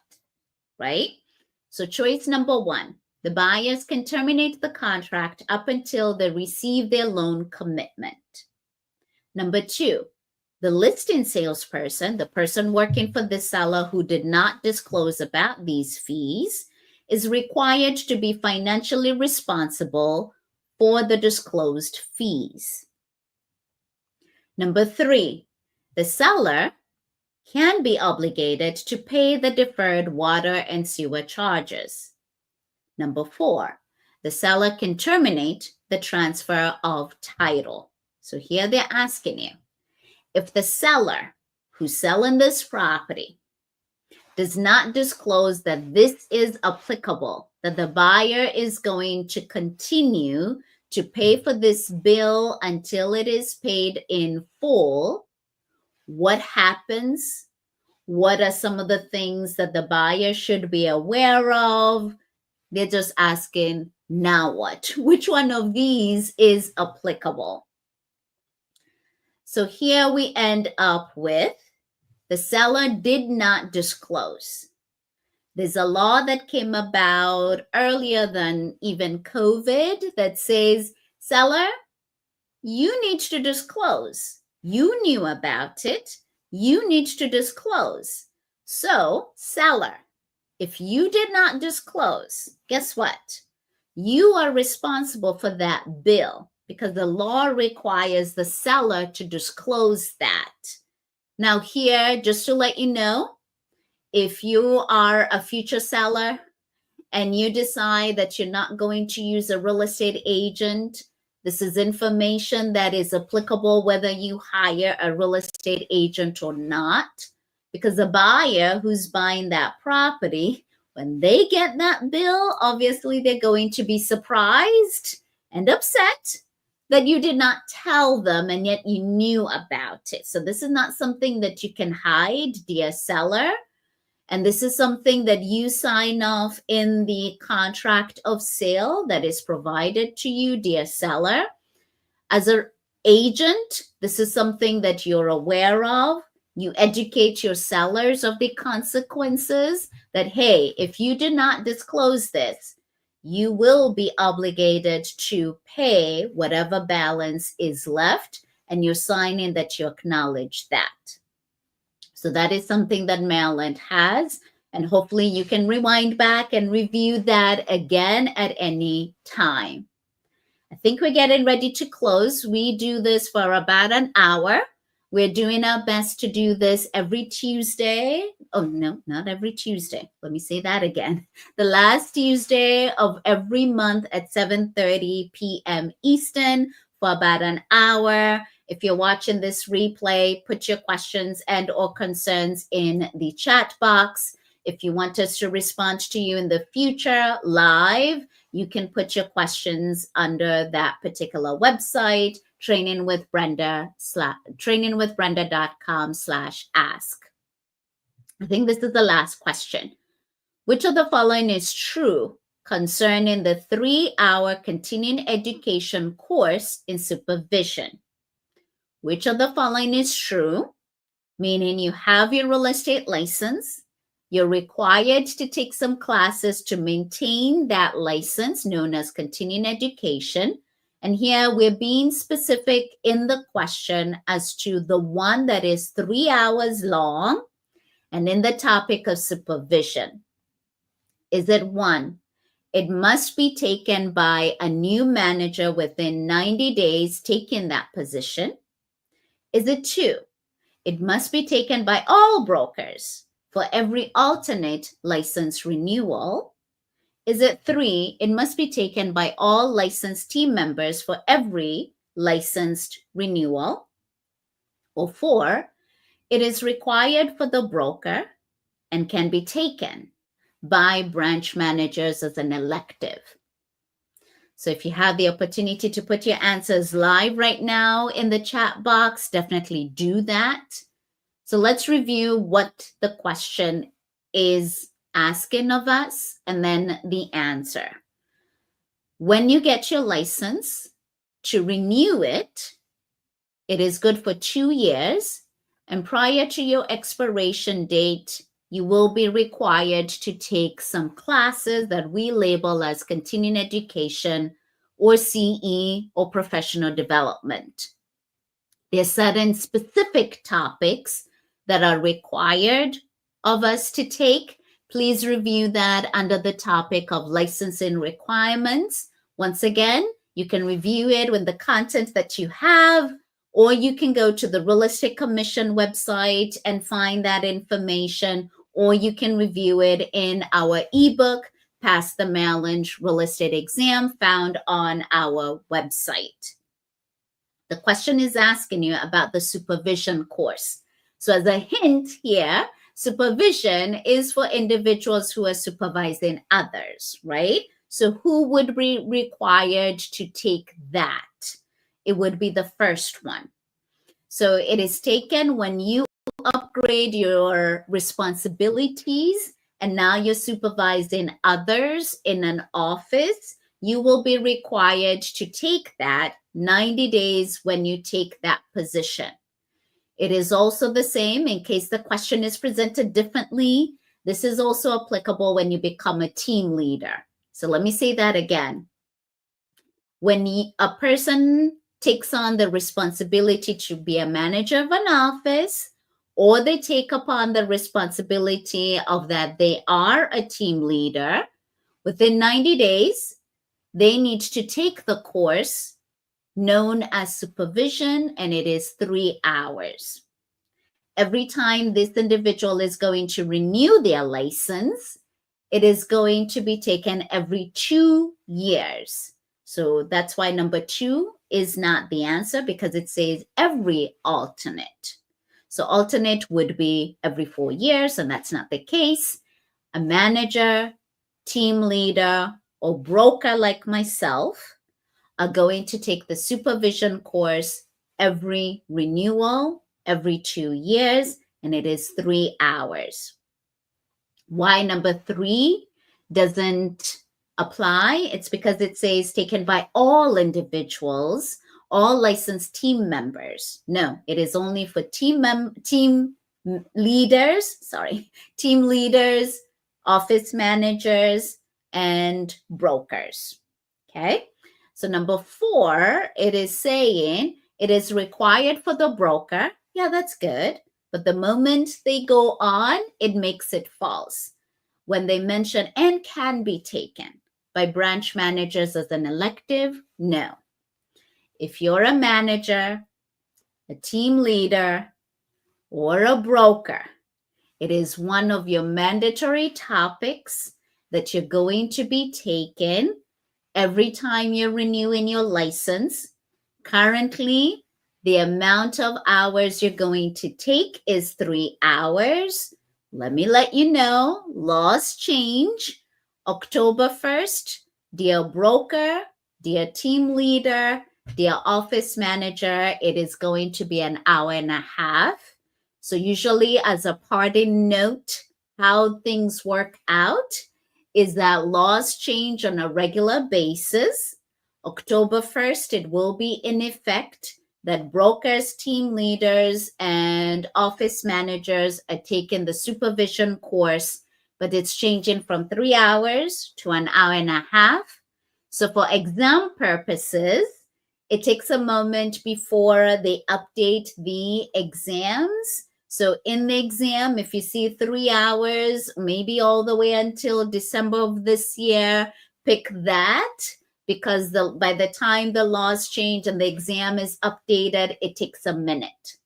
right? So choice number 1, The buyers can terminate the contract up until they receive their loan commitment. Number 2, the listing salesperson, the person working for the seller who did not disclose about these fees, is required to be financially responsible for the disclosed fees. Number 3, the seller can be obligated to pay the deferred water and sewer charges. Number 4, the seller can terminate the transfer of title. So here they're asking you, if the seller who's selling this property does not disclose that this is applicable, that the buyer is going to continue to pay for this bill until it is paid in full, what happens? What are some of the things that the buyer should be aware of? They're just asking, now what? Which one of these is applicable? So here we end up with the seller did not disclose. There's a law that came about earlier than even COVID that says, seller, you need to disclose. You knew about it. You need to disclose. So, seller, if you did not disclose, guess what? You are responsible for that bill because the law requires the seller to disclose that. Now here, just to let you know, if you are a future seller and you decide that you're not going to use a real estate agent, this is information that is applicable whether you hire a real estate agent or not, because the buyer who's buying that property, when they get that bill, obviously they're going to be surprised and upset that you did not tell them and yet you knew about it. So this is not something that you can hide, dear seller. And this is something that you sign off in the contract of sale that is provided to you, dear seller. As an agent, this is something that you're aware of. You educate your sellers of the consequences that, hey, if you did not disclose this, you will be obligated to pay whatever balance is left, and you're signing that you acknowledge that. So that is something that Maryland has, and hopefully you can rewind back and review that again at any time. I think we're getting ready to close. We do this for about an hour. We're doing our best to do this every Tuesday. Oh, no, not every Tuesday. Let me say that again. The last Tuesday of every month at 7:30 p.m. Eastern for about an hour. If you're watching this replay, put your questions and or concerns in the chat box. If you want us to respond to you in the future live, you can put your questions under that particular website, trainingwithbrenda.com/ask. I think this is the last question. Which of the following is true concerning the 3-hour continuing education course in supervision? Which of the following is true? Meaning you have your real estate license, you're required to take some classes to maintain that license known as continuing education. And here we're being specific in the question as to the one that is 3 hours long and in the topic of supervision. Is it 1? It must be taken by a new manager within 90 days taking that position. Is it 2? It must be taken by all brokers for every alternate license renewal. Is it 3? It must be taken by all licensed team members for every licensed renewal. Or 4, it is required for the broker and can be taken by branch managers as an elective. So if you have the opportunity to put your answers live right now in the chat box, definitely do that. So let's review what the question is asking of us and then the answer. When you get your license, to renew it, it is good for 2 years. And prior to your expiration date, you will be required to take some classes that we label as continuing education or CE or professional development. There are certain specific topics that are required of us to take. Please review that under the topic of licensing requirements. Once again, you can review it with the content that you have, or you can go to the Real Estate Commission website and find that information, or you can review it in our ebook, Pass the Maryland Real Estate Exam, found on our website. The question is asking you about the supervision course. So as a hint here, supervision is for individuals who are supervising others, right? So who would be required to take that? It would be the first one. So it is taken when you upgrade your responsibilities and now you're supervising others in an office. You will be required to take that 90 days when you take that position. It is also the same in case the question is presented differently. This is also applicable when you become a team leader. So let me say that again. When a person takes on the responsibility to be a manager of an office, or they take upon the responsibility of that they are a team leader, within 90 days, they need to take the course known as supervision, and it is 3 hours. Every time this individual is going to renew their license, it is going to be taken every 2 years. So that's why number 2 is not the answer, because it says every alternate. So alternate would be every 4 years, and that's not the case. A manager, team leader, or broker like myself are going to take the supervision course every renewal, every 2 years, and it is 3 hours. Why number 3 doesn't apply? It's because it says taken by all individuals, all licensed team members. No, it is only for team leaders, office managers, and brokers. Okay. So number 4, it is saying it is required for the broker. Yeah, that's good. But the moment they go on, it makes it false. When they mention and can be taken by branch managers as an elective, no. If you're a manager, a team leader, or a broker, it is one of your mandatory topics that you're going to be taking every time you're renewing your license. Currently, the amount of hours you're going to take is 3 hours. Let me let you know, laws change. October 1st, dear broker, dear team leader, dear office manager, it is going to be an hour and a half. So usually as a parting note, how things work out is that laws change on a regular basis. October 1st, it will be in effect that brokers, team leaders, and office managers are taking the supervision course, but it's changing from 3 hours to an hour and a half. So for exam purposes, it takes a moment before they update the exams. So in the exam, if you see 3 hours, maybe all the way until December of this year, pick that, because by the time the laws change and the exam is updated, it takes a minute.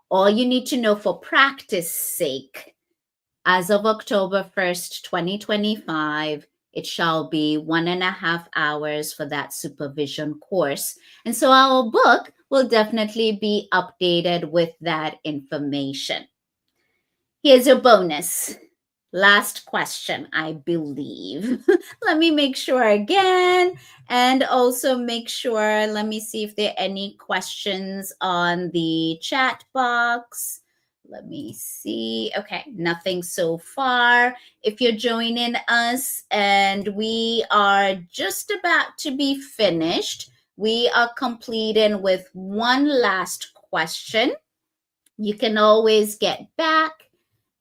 All you need to know for practice sake, as of October 1st, 2025, it shall be 1.5 hours for that supervision course. And so our book will definitely be updated with that information. Here's your bonus. Last question, I believe. Let me make sure again, and also make sure, let me see if there are any questions on the chat box. Let me see. Okay, nothing so far. If you're joining us and we are just about to be finished, we are completing with one last question. You can always get back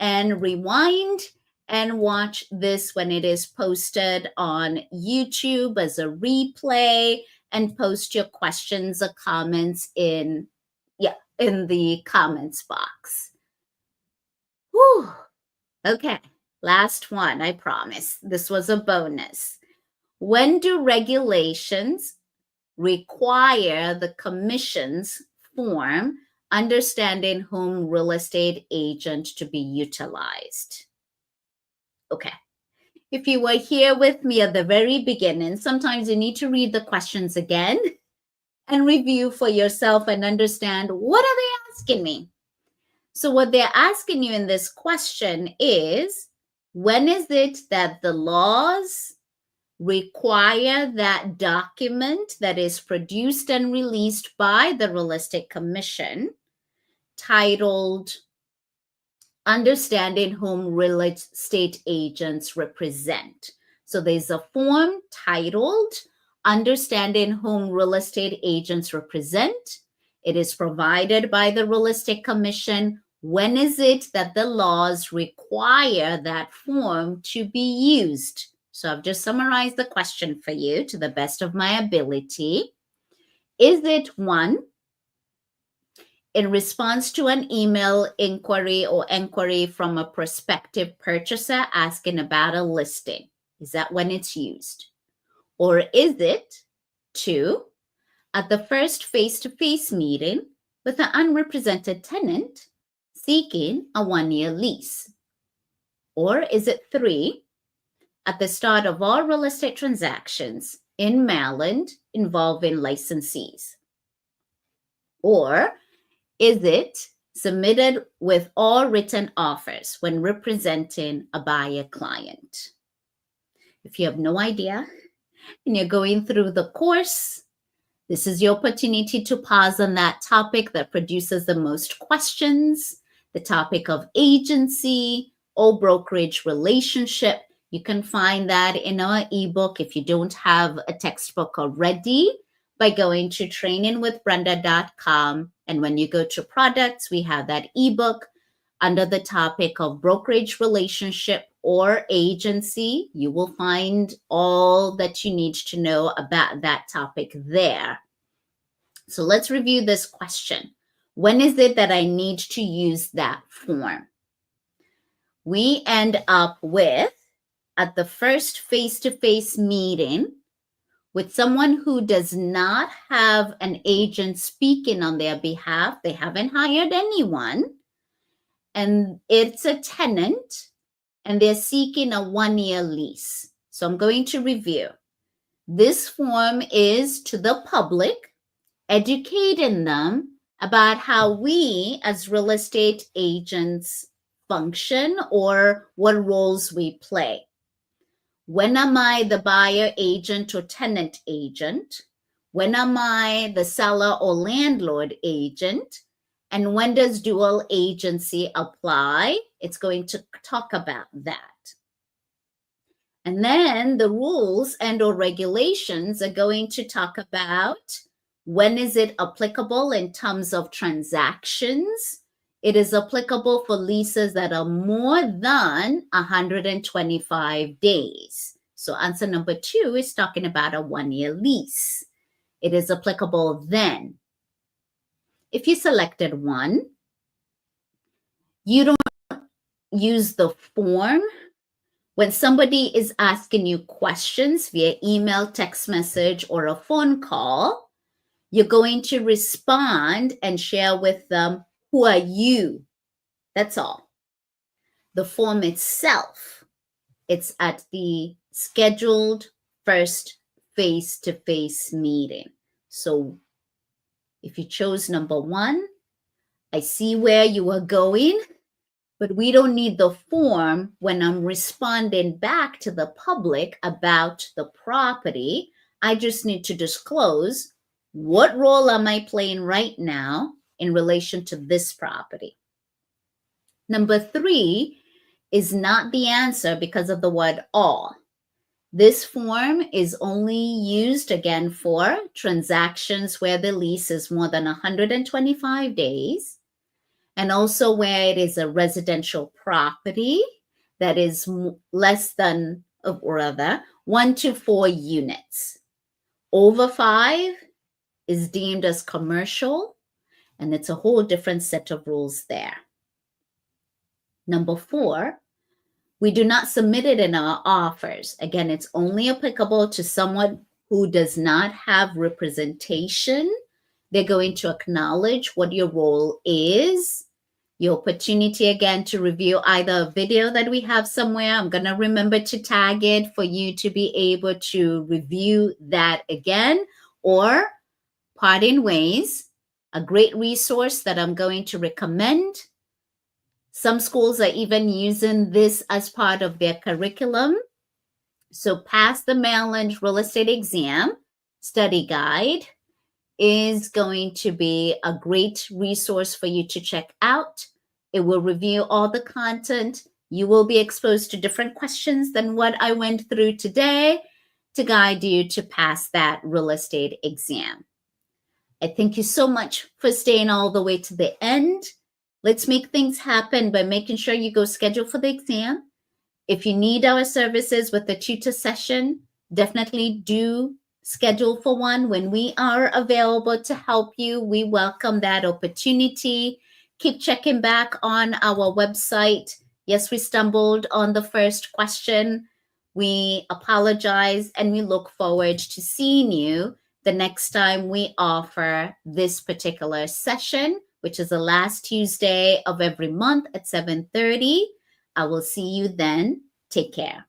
and rewind and watch this when it is posted on YouTube as a replay, and post your questions or comments in the comments box. Whew. Okay, last one, I promise. This was a bonus. When do regulations require the commission's form understanding home real estate agent to be utilized? Okay. If you were here with me at the very beginning, sometimes you need to read the questions again and review for yourself and understand, what are they asking me? So what they're asking you in this question is, when is it that the laws require that document that is produced and released by the Real Estate Commission titled Understanding Whom Real Estate Agents Represent? So there's a form titled Understanding Whom Real Estate Agents Represent. It is provided by the Real Estate Commission. When is it that the laws require that form to be used? So I've just summarized the question for you to the best of my ability. Is it 1, in response to an email inquiry or inquiry from a prospective purchaser asking about a listing? Is that when it's used? Or is it 2, at the first face-to-face meeting with an unrepresented tenant seeking a 1-year lease? Or is it 3, at the start of all real estate transactions in Maryland involving licensees? Or is it submitted with all written offers when representing a buyer client? If you have no idea and you're going through the course, this is your opportunity to pause on that topic that produces the most questions, the topic of agency or brokerage relationship. You can find that in our ebook if you don't have a textbook already by going to trainingwithbrenda.com. And when you go to products, we have that ebook under the topic of brokerage relationship or agency. You will find all that you need to know about that topic there. So let's review this question. When is it that I need to use that form? We end up with, at the first face-to-face meeting with someone who does not have an agent speaking on their behalf, they haven't hired anyone, and it's a tenant, and they're seeking a 1-year lease. So I'm going to review. This form is to the public, educating them about how we as real estate agents function or what roles we play. When am I the buyer agent or tenant agent? When am I the seller or landlord agent? And when does dual agency apply? It's going to talk about that. And then the rules and or regulations are going to talk about when is it applicable in terms of transactions. It is applicable for leases that are more than 125 days. So answer number 2 is talking about a 1-year lease. It is applicable then. If you selected 1, you don't use the form. When somebody is asking you questions via email, text message, or a phone call, you're going to respond and share with them, who are you? That's all. The form itself, it's at the scheduled first face-to-face meeting. So if you chose number 1, I see where you are going, but we don't need the form when I'm responding back to the public about the property. I just need to disclose what role am I playing right now in relation to this property. Number 3 is not the answer because of the word all. This form is only used again for transactions where the lease is more than 125 days And also where it is a residential property that is less than, or rather, 1 to 4 units. Over 5 is deemed as commercial, and it's a whole different set of rules there. Number 4, we do not submit it in our offers. Again, it's only applicable to someone who does not have representation. They're going to acknowledge what your role is. Your opportunity again to review either a video that we have somewhere. I'm going to remember to tag it for you to be able to review that again, or Parting Ways, a great resource that I'm going to recommend. Some schools are even using this as part of their curriculum. So Pass the Maryland Real Estate Exam Study Guide is going to be a great resource for you to check out. It will review all the content. You will be exposed to different questions than what I went through today to guide you to pass that real estate exam. I thank you so much for staying all the way to the end. Let's make things happen by making sure you go schedule for the exam. If you need our services with the tutor session, definitely do schedule for one when we are available to help you. We welcome that opportunity. Keep checking back on our website. Yes, we stumbled on the first question. We apologize and we look forward to seeing you the next time we offer this particular session, which is the last Tuesday of every month at 7:30. I will see you then. Take care.